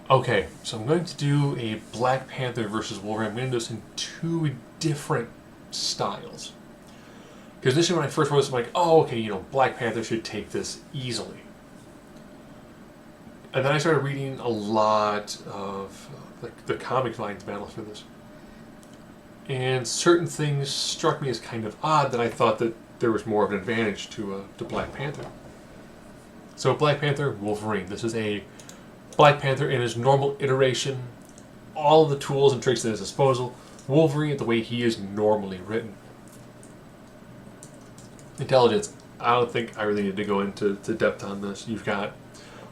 Okay, so I'm going to do a Black Panther versus Wolverine. I'm going to do this in two different styles. Because initially when I first wrote this, I'm like, oh, okay, Black Panther should take this easily. And then I started reading a lot of like the comic lines battles for this. And certain things struck me as kind of odd that I thought that there was more of an advantage to Black Panther. So Black Panther, Wolverine. This is a Black Panther in his normal iteration, all of the tools and tricks at his disposal. Wolverine, the way he is normally written. Intelligence. I don't think I really need to go into depth on this. You've got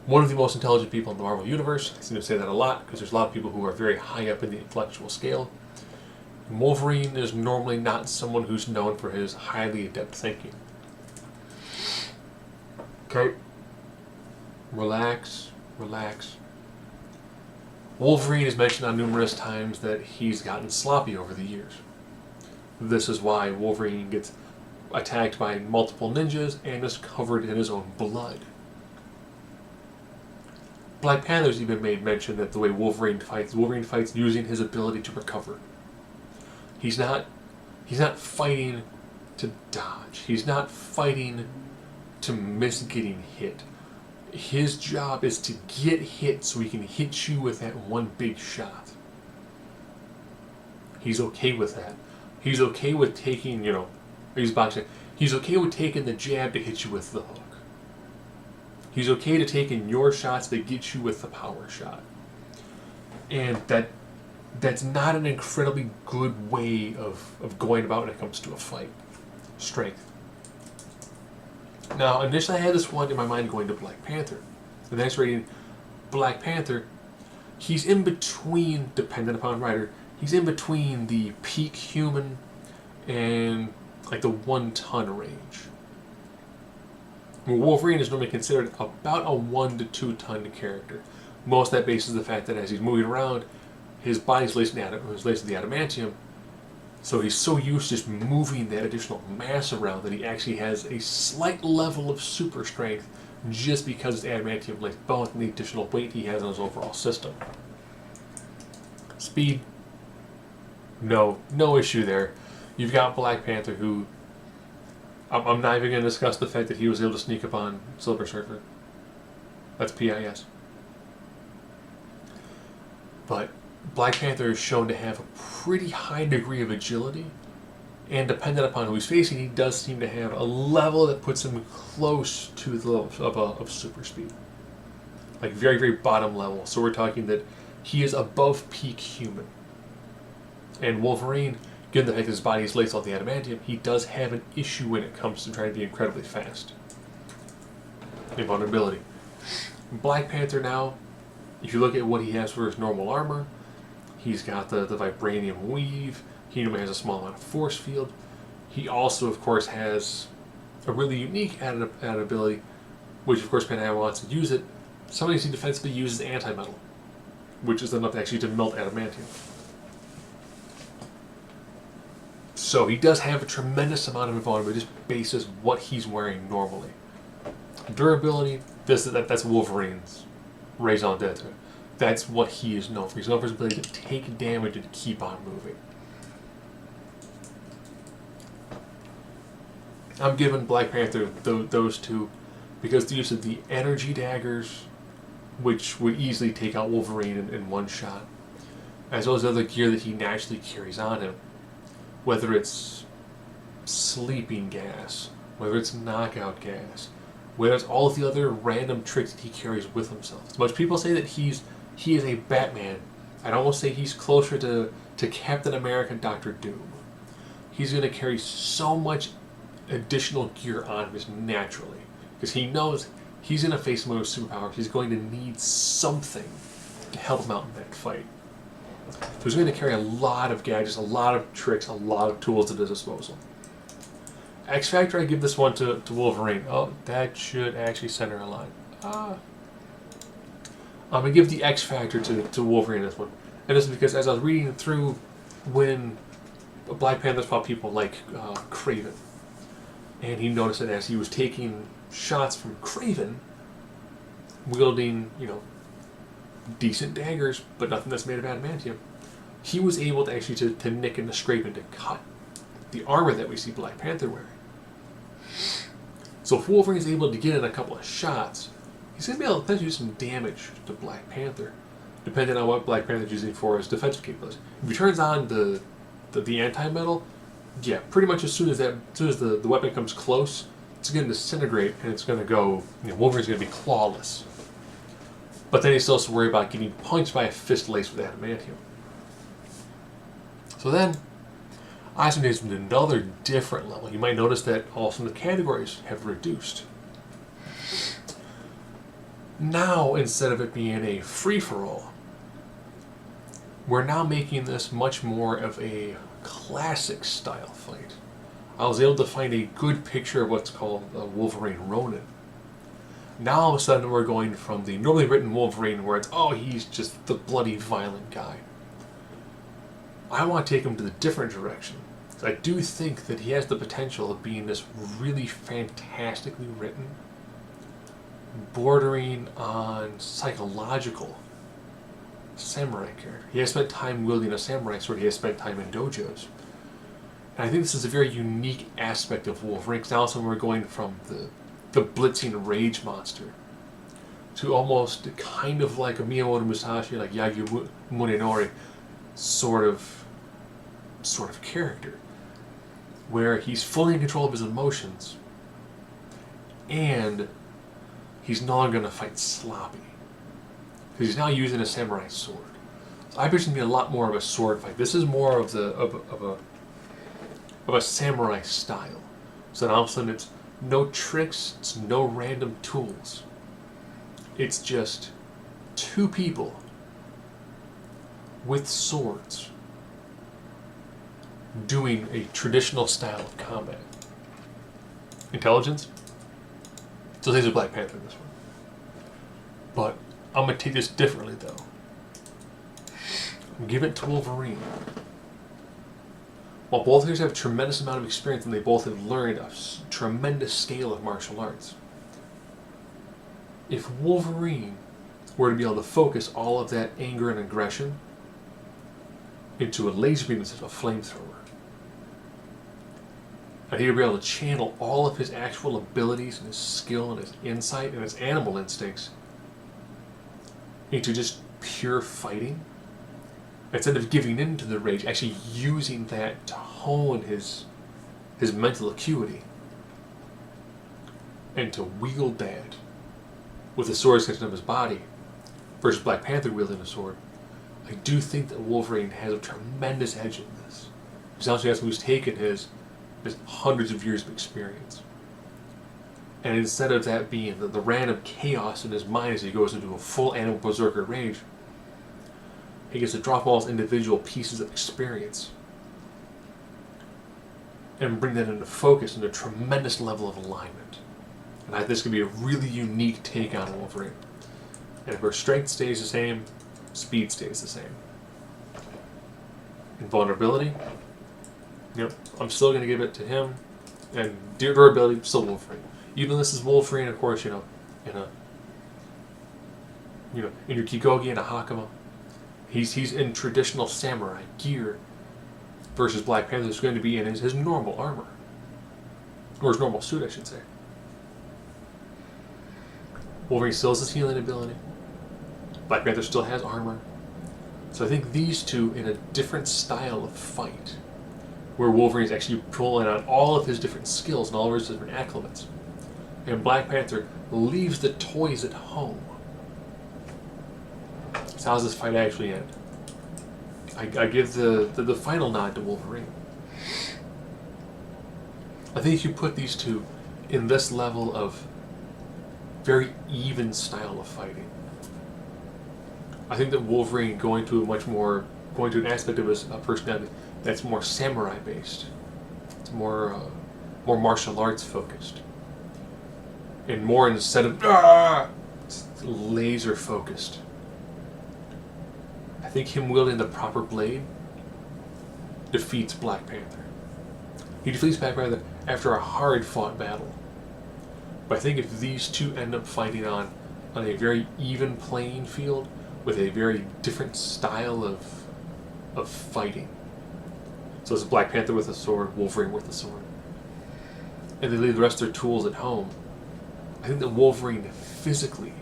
one of the most intelligent people in the Marvel Universe. I seem to say that a lot because there's a lot of people who are very high up in the intellectual scale. Wolverine is normally not someone who's known for his highly adept thinking. Okay. Relax. Relax. Wolverine is mentioned on numerous times that he's gotten sloppy over the years. This is why Wolverine gets attacked by multiple ninjas and is covered in his own blood. Black Panther's even made mention that the way Wolverine fights using his ability to recover. He's not fighting to dodge. He's not fighting to miss getting hit. His job is to get hit so he can hit you with that one big shot. He's okay with that. He's okay with taking, he's boxing. He's okay with taking the jab to hit you with the hook. He's okay to taking your shots to get you with the power shot. And that's not an incredibly good way of going about when it comes to a fight. Strength. Now, initially I had this one in my mind going to Black Panther. The next reading, Black Panther, he's in between, dependent upon writer, he's in between the peak human and like the 1 ton range. Wolverine is normally considered about a 1 to 2 ton character. Most of that bases the fact that as he's moving around, his body's laced in the adamantium, so he's so used to just moving that additional mass around that he actually has a slight level of super strength just because his adamantium laced bones and the additional weight he has on his overall system. Speed, no issue there. You've got Black Panther who, I'm not even going to discuss the fact that he was able to sneak up on Silver Surfer. That's PIS. But Black Panther is shown to have a pretty high degree of agility, and dependent upon who he's facing, he does seem to have a level that puts him close to the level of super speed. Like very, very bottom level. So we're talking that he is above peak human. And Wolverine, given the fact that his body is laced on the adamantium, he does have an issue when it comes to trying to be incredibly fast. Invulnerability. Black Panther now, if you look at what he has for his normal armor, he's got the vibranium weave. He normally has a small amount of force field. He also, of course, has a really unique added ability, which, of course, Panther wants to use it. Sometimes he defensively uses anti-metal, which is enough actually to melt adamantium. So he does have a tremendous amount of invulnerability just basis what he's wearing normally. Durability, that's Wolverine's raison d'etre. That's what he is known for. He's known for his ability to take damage and keep on moving. I'm giving Black Panther those two because the use of the energy daggers, which would easily take out Wolverine in one shot, as well as other gear that he naturally carries on him, whether it's sleeping gas, whether it's knockout gas, whether it's all of the other random tricks that he carries with himself. As much as people say that he is a Batman, I'd almost say he's closer to Captain America, Dr. Doom. He's going to carry so much additional gear on him just naturally, because he knows he's going to face him with superpowers. He's going to need something to help him out in that fight. So he's going to carry a lot of gadgets, a lot of tricks, a lot of tools at his disposal. X Factor, I give this one to Wolverine. Oh, that should actually center a line. I'm going to give the X Factor to Wolverine in this one. And this is because as I was reading through when Black Panther fought people like Kraven, and he noticed that as he was taking shots from Kraven, wielding, decent daggers, but nothing that's made of adamantium. He was able to actually to nick and to scrape and to cut the armor that we see Black Panther wearing. So if Wolverine is able to get in a couple of shots, he's going to be able to potentially do some damage to Black Panther, depending on what Black Panther's using for his defensive capabilities. If he turns on the anti-metal, yeah, pretty much as soon as the weapon comes close, it's going to disintegrate and it's going to go. Wolverine's going to be clawless. But then he still has to worry about getting punched by a fist laced with adamantium. So then, Iceman takes him to another different level. You might notice that also the categories have reduced. Now, instead of it being a free-for-all, we're now making this much more of a classic style fight. I was able to find a good picture of what's called a Wolverine Ronin. Now all of a sudden we're going from the normally written Wolverine where it's, oh, he's just the bloody violent guy. I want to take him to the different direction. I do think that he has the potential of being this really fantastically written, bordering on psychological samurai character. He has spent time wielding a samurai sword, he has spent time in dojos. And I think this is a very unique aspect of Wolverine, because now also we're going from the blitzing rage monster to almost kind of like a Miyamoto Musashi, like Yagi Munenori sort of character, where he's fully in control of his emotions and he's no longer going to fight sloppy because he's now using a samurai sword. So I picture it to be a lot more of a sword fight. This is more of a samurai style. So then all of a sudden it's no tricks, it's no random tools. It's just two people with swords doing a traditional style of combat. Intelligence? So these are Black Panther in this one. But I'm going to take this differently though. Give it to Wolverine. While both of these have a tremendous amount of experience and they both have learned a tremendous scale of martial arts, if Wolverine were to be able to focus all of that anger and aggression into a laser beam instead of a flamethrower, and he would be able to channel all of his actual abilities and his skill and his insight and his animal instincts into just pure fighting, instead of giving in to the rage, actually using that to hone his mental acuity and to wield that with the sword extension of his body versus Black Panther wielding a sword. I do think that Wolverine has a tremendous edge in this. He's also has who's taken his hundreds of years of experience. And instead of that being the random chaos in his mind as he goes into a full animal berserker rage, he gets to drop all his individual pieces of experience and bring that into focus and a tremendous level of alignment. And I think this could be a really unique take on Wolverine. And if her strength stays the same, speed stays the same. Invulnerability, I'm still going to give it to him. And durability, still Wolverine. Even though this is Wolverine, of course, in your Kikogi and a Hakama, he's in traditional samurai gear versus Black Panther is going to be in his normal armor. Or his normal suit, I should say. Wolverine still has his healing ability. Black Panther still has armor. So I think these two in a different style of fight, where Wolverine's actually pulling on all of his different skills and all of his different acclimates, and Black Panther leaves the toys at home. So how does this fight actually end? I give the final nod to Wolverine. I think if you put these two in this level of very even style of fighting, I think that Wolverine going to an aspect of his personality that's more samurai based, it's more martial arts focused, and more instead of laser focused. I think him wielding the proper blade defeats Black Panther. He defeats Black Panther after a hard fought battle. But I think if these two end up fighting on a very even playing field, with a very different style of fighting. So it's Black Panther with a sword, Wolverine with a sword. And they leave the rest of their tools at home. I think that Wolverine physically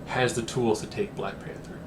has the tools to take Black Panther.